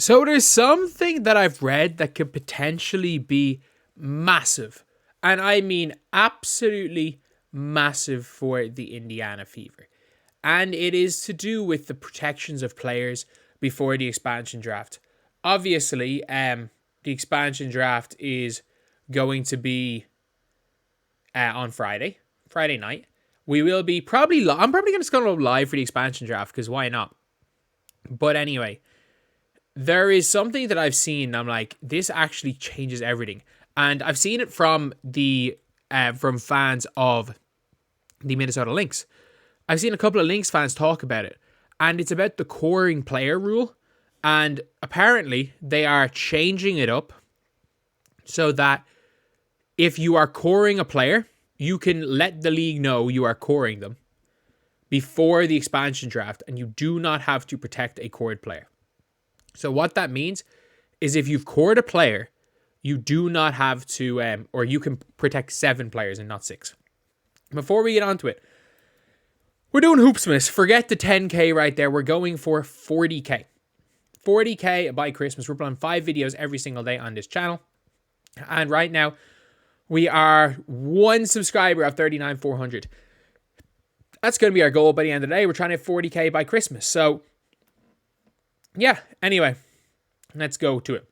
So there's something that I've read that could potentially be massive. And I mean absolutely massive for the Indiana Fever. And it is to do with the protections of players before the expansion draft. Obviously, the expansion draft is going to be on Friday night. We will be I'm probably going to go live for the expansion draft because why not? But anyway, there is something that I've seen. I'm like, this actually changes everything, and I've seen it from from fans of the Minnesota Lynx. I've seen a couple of Lynx fans talk about it, and it's about the coring player rule, and apparently they are changing it up so that if you are coring a player, you can let the league know you are coring them before the expansion draft, and you do not have to protect a cored player. So what that means is if you've cored a player, you do not have to, or you can protect 7 players and not 6. Before we get on to it, we're doing Hoopsmas. Forget the 10K right there. We're going for 40K. 40K by Christmas. We're playing 5 videos every single day on this channel. And right now, we are 1 subscriber of 39,400. That's going to be our goal by the end of the day. We're trying to hit 40K by Christmas. So, yeah, anyway, let's go to it.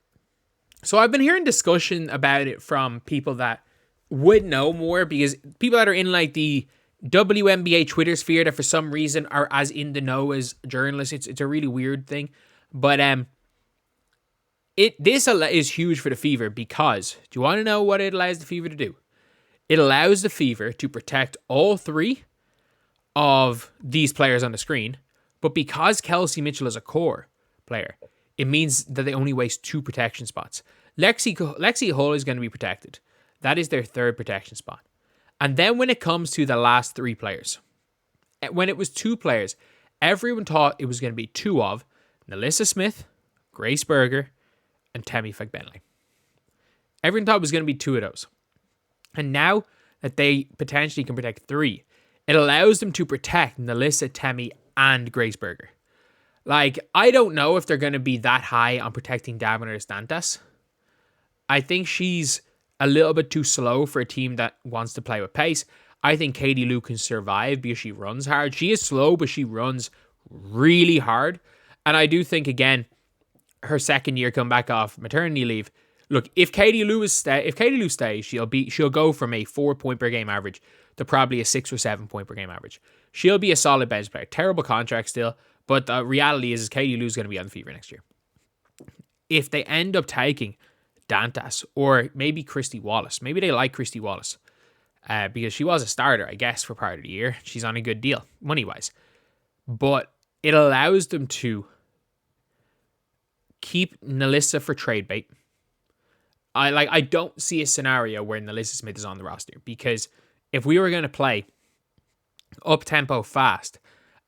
So I've been hearing discussion about it from people that would know more, because people that are in like the WNBA Twitter sphere that for some reason are as in the know as journalists. It's a really weird thing. But this is huge for the Fever because, do you want to know what it allows the Fever to do? It allows the Fever to protect all 3 of these players on the screen, but because Kelsey Mitchell is a core player, it means that they only waste 2 protection spots. Lexi Hull is going to be protected. That is their 3rd protection spot. And then when it comes to the last 3 players, when it was 2 players, everyone thought it was going to be 2 of Nalissa Smith, Grace Berger, and Temi Fagbenle. Everyone thought it was going to be 2 of those. And now that they potentially can protect 3, it allows them to protect Nalissa, Temi, and Grace Berger. Like, I don't know if they're going to be that high on protecting Damaris Dantas. I think she's a little bit too slow for a team that wants to play with pace. I think Katie Lou can survive because she runs hard. She is slow, but she runs really hard. And I do think, again, her second year come back off maternity leave. Look, if Katie Lou stays, she'll go from a 4 point per game average to probably a 6 or 7 point per game average. She'll be a solid bench player. Terrible contract still, but the reality is Katie Lou's going to be on the Fever next year. If they end up taking Dantas or maybe Christy Wallace, maybe they like Christy Wallace because she was a starter, I guess, for part of the year. She's on a good deal money-wise, but it allows them to keep Nalissa for trade bait. I don't see a scenario where Nalissa Smith is on the roster, because if we were going to play up-tempo fast,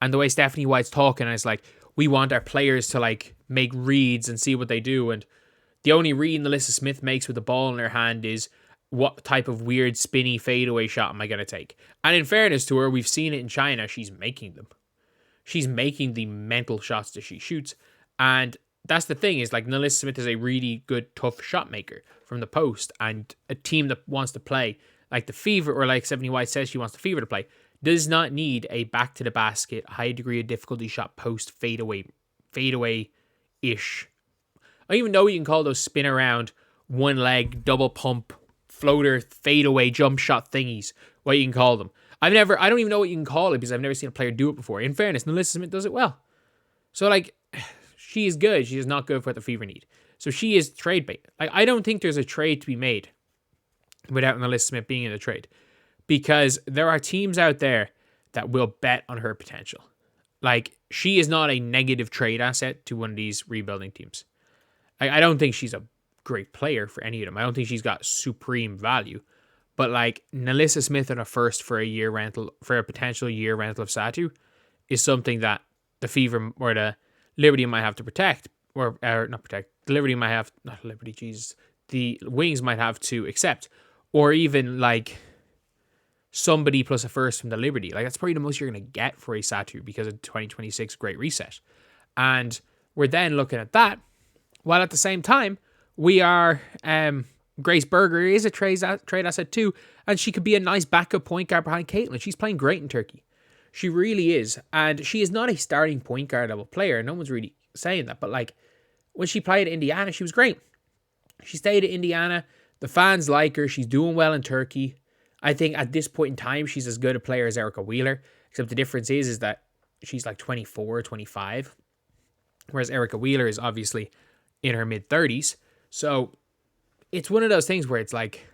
and the way Stephanie White's talking, and it's like, we want our players to like make reads and see what they do, and the only read Nalissa Smith makes with the ball in her hand is, what type of weird spinny fadeaway shot am I going to take? And in fairness to her, we've seen it in China, she's making them. She's making the mental shots that she shoots. And that's the thing, is like Nalissa Smith is a really good, tough shot maker from the post, and a team that wants to play like the Fever, or like Stephanie White says she wants the Fever to play, does not need a back to the basket, high degree of difficulty shot post fadeaway-ish. I don't even know what you can call those spin around, one leg, double pump, floater, fadeaway, jump shot thingies, what you can call them. I don't even know what you can call it, because I've never seen a player do it before. In fairness, Nalissa Smith does it well. So like, she is good. She is not good for what the Fever need. So she is trade bait. Like, I don't think there's a trade to be made without Nalissa Smith being in the trade, because there are teams out there that will bet on her potential. Like, she is not a negative trade asset to one of these rebuilding teams. I don't think she's a great player for any of them. I don't think she's got supreme value. But like, Nalissa Smith on a first for a potential year rental of Satu is something that the Fever or the Liberty might have to protect, or not protect. The Liberty might have, not Liberty, Jesus. The Wings might have to accept, or even like somebody plus a first from the Liberty. Like, that's probably the most you're going to get for a Satu because of 2026 Great Reset. And we're then looking at that, While at the same time, we are Grace Berger is a trade asset too, and she could be a nice backup point guard behind Caitlin. She's playing great in Turkey. She really is. And she is not a starting point guard level player. No one's really saying that. But like when she played at Indiana, she was great. She stayed at Indiana. The fans like her. She's doing well in Turkey. I think at this point in time, she's as good a player as Erica Wheeler. Except the difference is that she's like 24, 25. Whereas Erica Wheeler is obviously in her mid-30s. So it's one of those things where it's like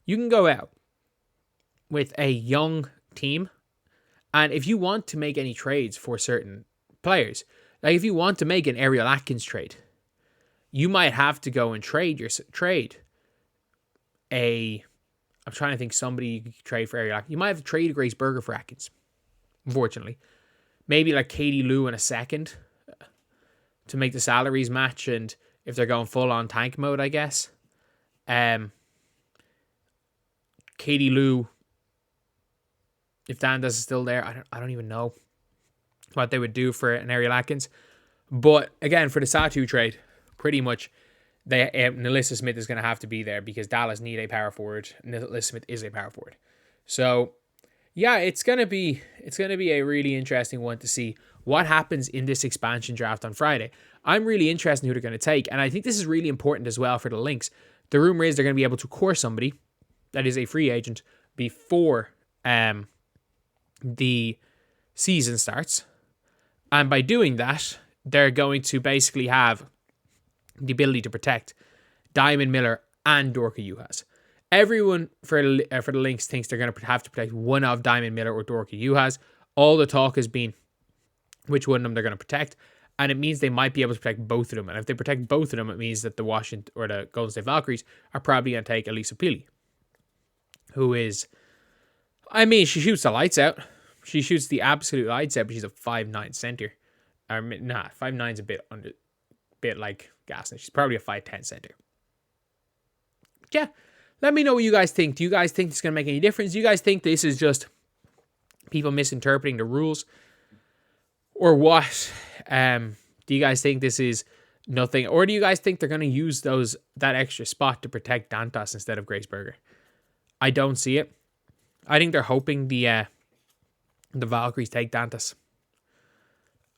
you can go out with a young team, and if you want to make any trades for certain players, like if you want to make an Ariel Atkins trade, you might have to go and trade I'm trying to think somebody you could trade for Ariel Atkins. You might have to trade Grace Berger for Atkins, unfortunately. Maybe like Katie Lou in a second to make the salaries match, and if they're going full on tank mode, I guess. Katie Lou, if Dandas is still there, I don't even know what they would do for an Ariel Atkins. But again, for the Satu trade, pretty much Nalissa Smith is going to have to be there because Dallas need a power forward. Nalissa Smith is a power forward. So yeah, it's gonna be a really interesting one to see what happens in this expansion draft on Friday. I'm really interested in who they're going to take, and I think this is really important as well for the Lynx. The rumor is they're going to be able to core somebody that is a free agent before the season starts, and by doing that, they're going to basically have the ability to protect Diamond Miller and Dorka Juhas. Everyone for the Lynx thinks they're going to have to protect one of Diamond Miller or Dorka Juhas. All the talk has been which one of them they're going to protect, and it means they might be able to protect both of them. And if they protect both of them, it means that the Washington or the Golden State Valkyries are probably going to take Elisa Pili, who is, I mean, she shoots the lights out. She shoots the absolute lights out, but she's a 5'9" center. 5'9's a bit like gas. She's probably a 5'10" center. Yeah, let me know what you guys think. Do you guys think this is going to make any difference? Do you guys think this is just people misinterpreting the rules? Or what? Do you guys think this is nothing? Or do you guys think they're going to use that extra spot to protect Dantas instead of Grace Berger? I don't see it. I think they're hoping the Valkyries take Dantas.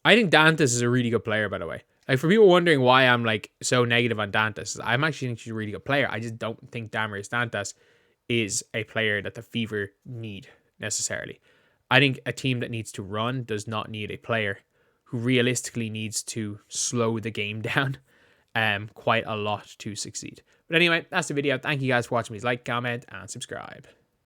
I think Dantas is a really good player, by the way. Like, for people wondering why I'm like so negative on Dantas, I'm actually think she's a really good player. I just don't think Damaris Dantas is a player that the Fever need necessarily. I think a team that needs to run does not need a player who realistically needs to slow the game down quite a lot to succeed. But anyway, that's the video. Thank you guys for watching. Please like, comment, and subscribe.